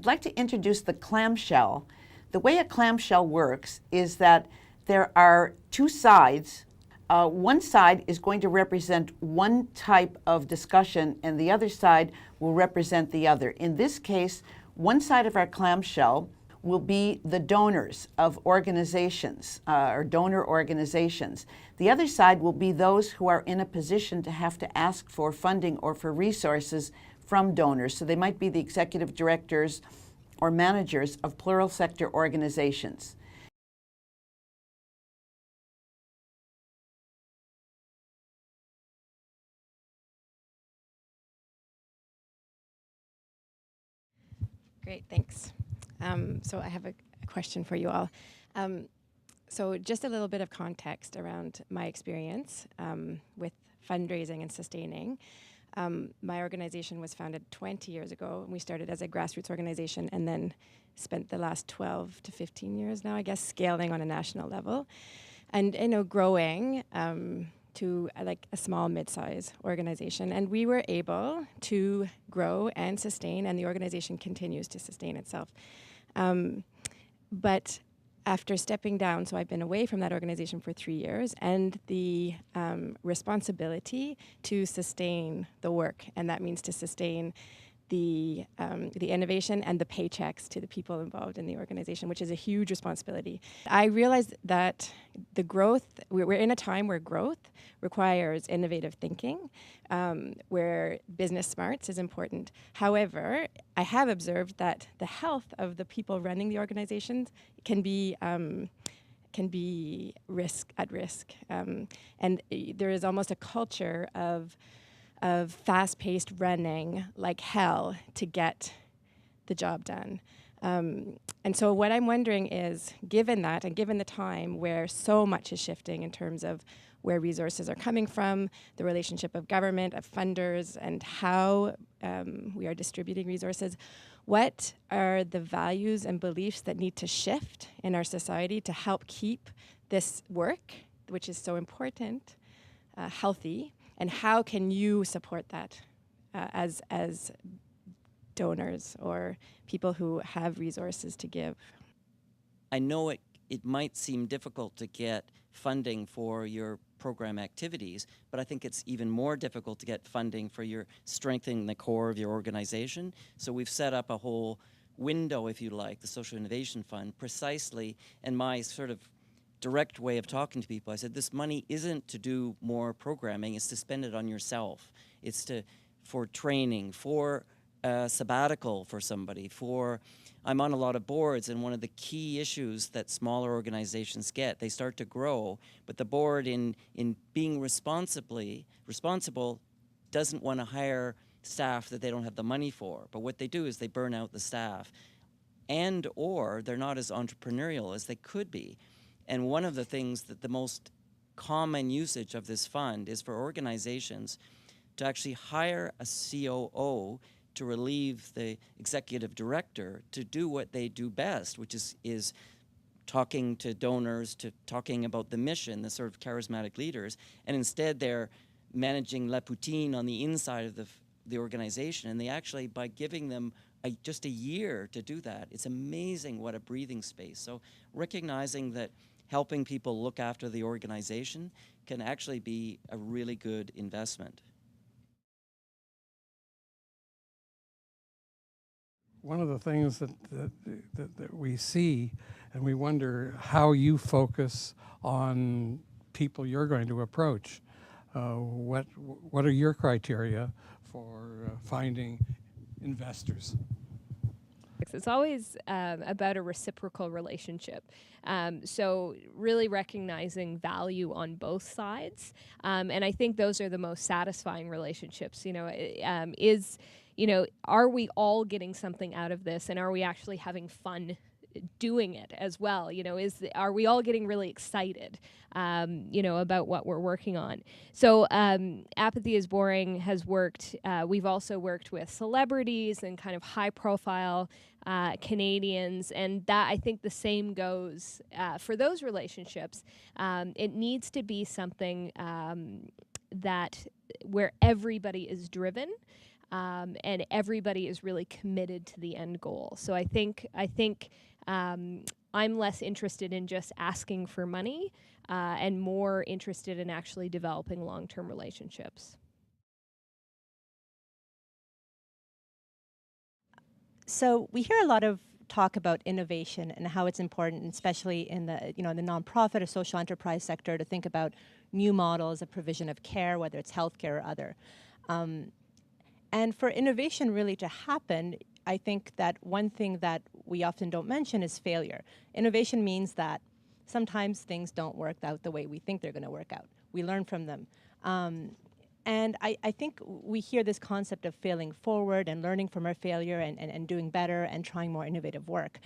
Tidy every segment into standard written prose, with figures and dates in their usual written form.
I'd like to introduce the clamshell. The way a clamshell works is that there are two sides. One side is going to represent one type of discussion and the other side will represent the other. In this case, one side of our clamshell will be the donors of organizations or donor organizations. The other side will be those who are in a position to have to ask for funding or for resources from donors. So they might be the executive directors or managers of plural sector organizations. Great, thanks. So I have a question for you all. So just a little bit of context around my experience with fundraising and sustaining. My organization was founded 20 years ago. We started as a grassroots organization and then spent the last 12 to 15 years now, I guess, scaling on a national level. And, growing to like a small mid-size organization. And we were able to grow and sustain, and the organization continues to sustain itself. But after stepping down, so I've been away from that organization for 3 years, and the responsibility to sustain the work, and that means to sustain the innovation and the paychecks to the people involved in the organization, which is a huge responsibility. I realized that the growth, we're in a time where growth requires innovative thinking, where business smarts is important. However, I have observed that the health of the people running the organizations can be at risk. And there is almost a culture of fast-paced running like hell to get the job done. And so what I'm wondering is, given that, and given the time where so much is shifting in terms of where resources are coming from, the relationship of government, of funders, and how we are distributing resources, what are the values and beliefs that need to shift in our society to help keep this work, which is so important, healthy? And how can you support that as donors or people who have resources to give? I know it might seem difficult to get funding for your program activities, but I think it's even more difficult to get funding for your strengthening the core of your organization. So we've set up a whole window, if you like, the Social Innovation Fund, precisely, and my sort of direct way of talking to people, I said, this money isn't to do more programming, it's to spend it on yourself. It's for training, for sabbatical for somebody, I'm on a lot of boards, and one of the key issues that smaller organizations get, they start to grow, but the board in being responsible doesn't want to hire staff that they don't have the money for. But what they do is they burn out the staff, and or they're not as entrepreneurial as they could be. And one of the things that the most common usage of this fund is for organizations to actually hire a COO to relieve the executive director to do what they do best, which is talking to donors, to talking about the mission, the sort of charismatic leaders, and instead they're managing la poutine on the inside of the organization. And they actually, by giving them just a year to do that, it's amazing what a breathing space. So recognizing that helping people look after the organization can actually be a really good investment. One of the things that we see, and we wonder how you focus on people you're going to approach. What are your criteria for finding investors? It's always about a reciprocal relationship. So really recognizing value on both sides. And I think those are the most satisfying relationships. Are we all getting something out of this, and are we actually having fun doing it as well? Are we all getting really excited, about what we're working on? So Apathy is Boring has worked. We've also worked with celebrities and kind of high-profile Canadians, and that I think the same goes for those relationships. It needs to be something that where everybody is driven. and everybody is really committed to the end goal. So I think I'm less interested in just asking for money and more interested in actually developing long-term relationships. So we hear a lot of talk about innovation and how it's important, especially in the the nonprofit or social enterprise sector, to think about new models of provision of care, whether it's healthcare or other. And for innovation really to happen, I think that one thing that we often don't mention is failure. Innovation means that sometimes things don't work out the way we think they're going to work out. We learn from them. And I think we hear this concept of failing forward and learning from our failure and doing better and trying more innovative work.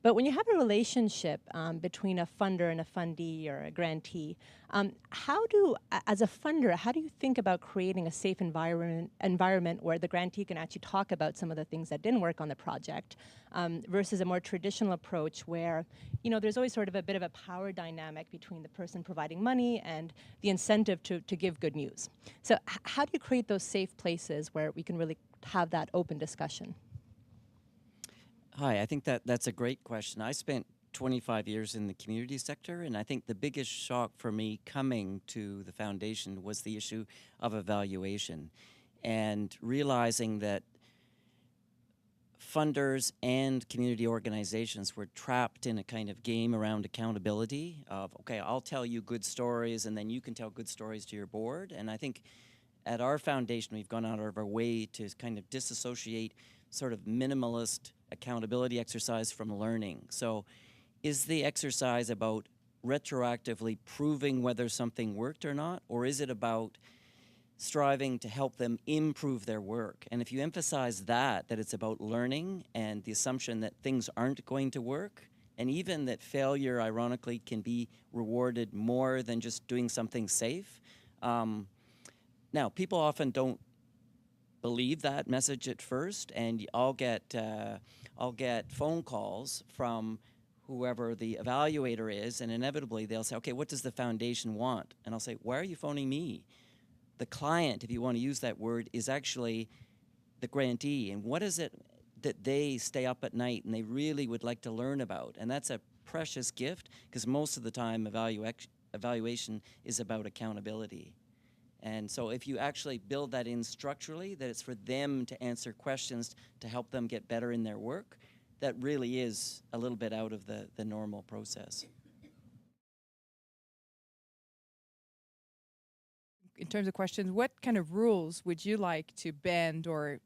But when you have a relationship between a funder and a fundee or a grantee, as a funder, how do you think about creating a safe environment where the grantee can actually talk about some of the things that didn't work on the project versus a more traditional approach where, there's always sort of a bit of a power dynamic between the person providing money and the incentive to give good news. So how do you create those safe places where we can really have that open discussion? Hi, I think that's a great question. I spent 25 years in the community sector, and I think the biggest shock for me coming to the foundation was the issue of evaluation and realizing that funders and community organizations were trapped in a kind of game around accountability of, okay, I'll tell you good stories and then you can tell good stories to your board. And I think at our foundation, we've gone out of our way to kind of disassociate sort of minimalist accountability exercise from learning. So is the exercise about retroactively proving whether something worked or not, or is it about striving to help them improve their work? And if you emphasize that it's about learning and the assumption that things aren't going to work, and even that failure, ironically, can be rewarded more than just doing something safe. Now, people often don't believe that message at first, and I'll get phone calls from whoever the evaluator is, and inevitably they'll say, okay, what does the foundation want? And I'll say, why are you phoning me? The client, if you want to use that word, is actually the grantee, and what is it that they stay up at night and they really would like to learn about? And that's a precious gift, because most of the time evaluation is about accountability. And so if you actually build that in structurally, that it's for them to answer questions to help them get better in their work, that really is a little bit out of the normal process. In terms of questions, what kind of rules would you like to bend or,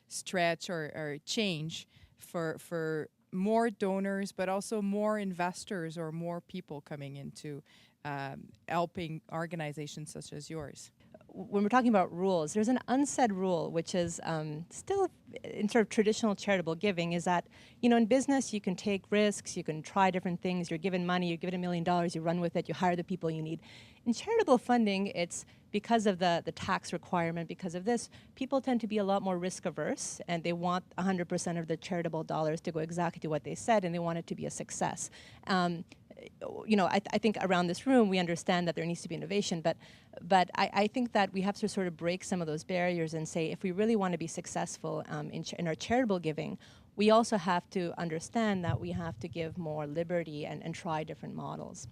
stretch or change for more donors, but also more investors or more people coming into helping organizations such as yours? When we're talking about rules, there's an unsaid rule, which is still in sort of traditional charitable giving, is that, in business, you can take risks, you can try different things, you're given money, you're given $1 million, you run with it, you hire the people you need. In charitable funding, it's because of the tax requirement, because of this, people tend to be a lot more risk averse, and they want 100% of the charitable dollars to go exactly to what they said, and they want it to be a success. I think around this room we understand that there needs to be innovation, but I think that we have to sort of break some of those barriers and say, if we really want to be successful in our charitable giving, we also have to understand that we have to give more liberty and try different models.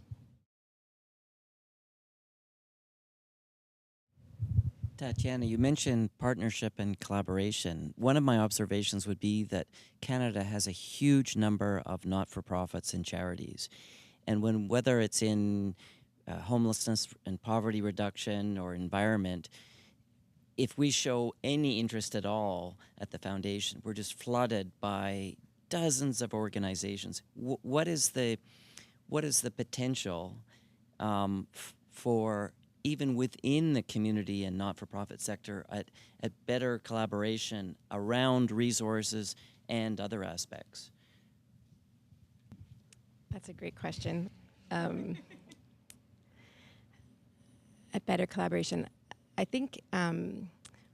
Tatiana, you mentioned partnership and collaboration. One of my observations would be that Canada has a huge number of not-for-profits and charities. And whether it's in homelessness and poverty reduction or environment, if we show any interest at all at the foundation, we're just flooded by dozens of organizations. What is the potential for even within the community and not-for-profit sector at better collaboration around resources and other aspects? That's a great question. A better collaboration. I think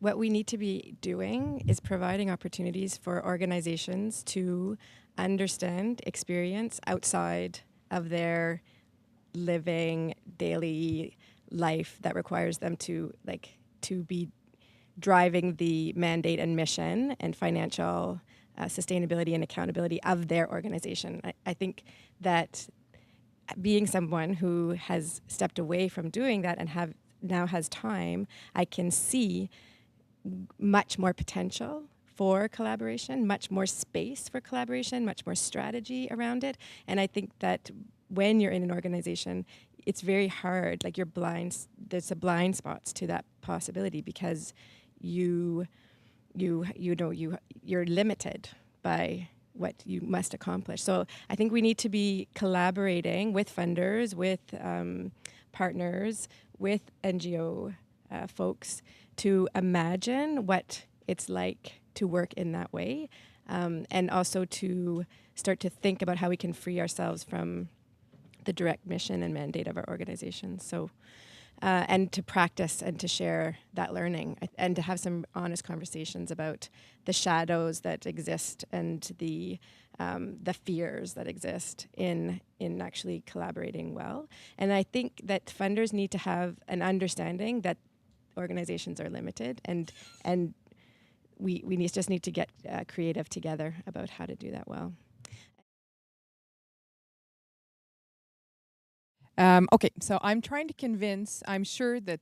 what we need to be doing is providing opportunities for organizations to understand experience outside of their living daily life that requires them to be driving the mandate and mission and financial sustainability and accountability of their organization. I think that being someone who has stepped away from doing that and now has time, I can see much more potential for collaboration, much more space for collaboration, much more strategy around it. And I think that when you're in an organization, it's very hard, like there's a blind spots to that possibility because you're limited by what you must accomplish. So I think we need to be collaborating with funders, with partners, with NGO folks to imagine what it's like to work in that way, and also to start to think about how we can free ourselves from the direct mission and mandate of our organization. So, and to practice and to share that learning and to have some honest conversations about the shadows that exist and the fears that exist in actually collaborating well. And I think that funders need to have an understanding that organizations are limited, and we just need to get creative together about how to do that well. Okay, so I'm trying to convince. I'm sure that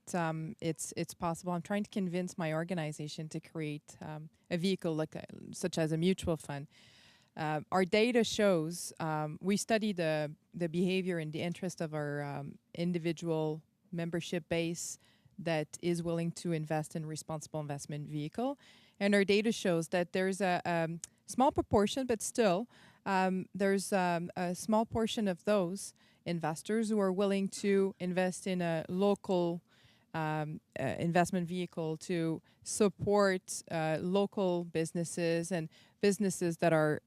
it's possible. I'm trying to convince my organization to create a vehicle such as a mutual fund. Our data shows we study the behavior and the interest of our individual membership base that is willing to invest in responsible investment vehicle, and our data shows that there's a small proportion, but still there's a small portion of those investors who are willing to invest in a local investment vehicle to support local businesses and businesses that are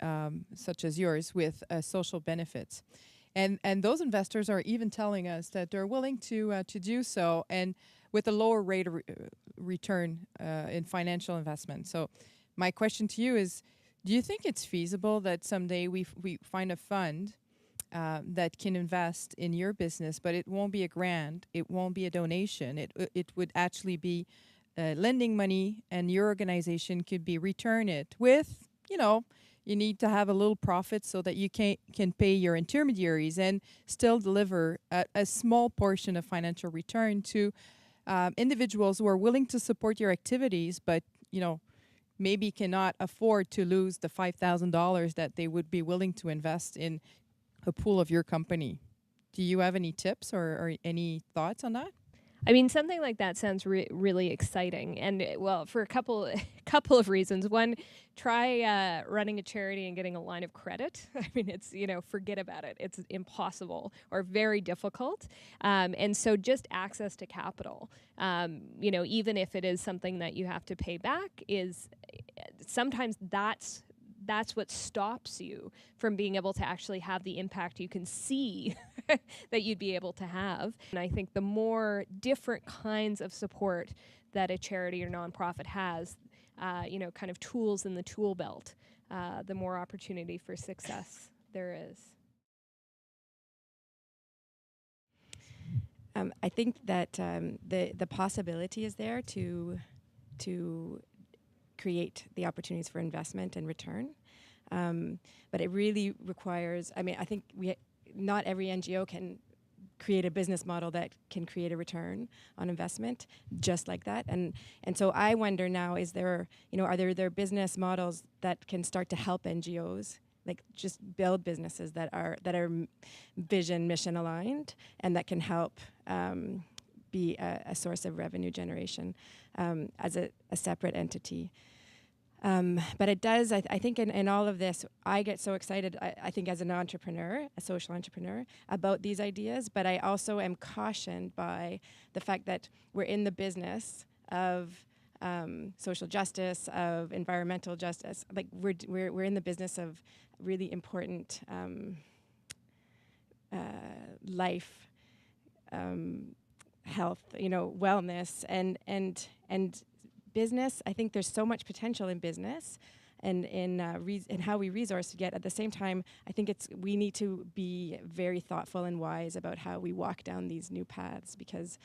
such as yours with social benefits. And those investors are even telling us that they're willing to do so, and with a lower rate of return in financial investment. So my question to you is, do you think it's feasible that someday we find a fund that can invest in your business, but it won't be a grant, it won't be a donation, it would actually be lending money, and your organization could be return it with, you need to have a little profit so that you can pay your intermediaries and still deliver a small portion of financial return to individuals who are willing to support your activities, but maybe cannot afford to lose the $5,000 that they would be willing to invest in a pool of your company. Do you have any tips or any thoughts on that? I mean, something like that sounds really exciting, and well, for a couple of reasons. One, try running a charity and getting a line of credit. I mean, it's forget about it. It's impossible or very difficult, and so just access to capital. Even if it is something that you have to pay back, is sometimes that's what stops you from being able to actually have the impact you can see that you'd be able to have. And I think the more different kinds of support that a charity or nonprofit has, kind of tools in the tool belt, the more opportunity for success there is. I think that the possibility is there to create the opportunities for investment and return. But it really requires, I think not every NGO can create a business model that can create a return on investment just like that. And so I wonder now, are there business models that can start to help NGOs, like just build businesses that are vision, mission aligned, and that can help be a source of revenue generation as a separate entity. But it does, I think in all of this, I get so excited, I think as an entrepreneur, a social entrepreneur, about these ideas, but I also am cautioned by the fact that we're in the business of social justice, of environmental justice. Like we're in the business of really important life, health, wellness, and business. I think there's so much potential in business and in how we resource yet at the same time, I think we need to be very thoughtful and wise about how we walk down these new paths, because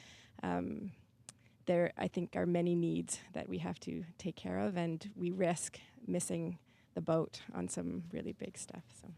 there, I think, are many needs that we have to take care of, and we risk missing the boat on some really big stuff. So.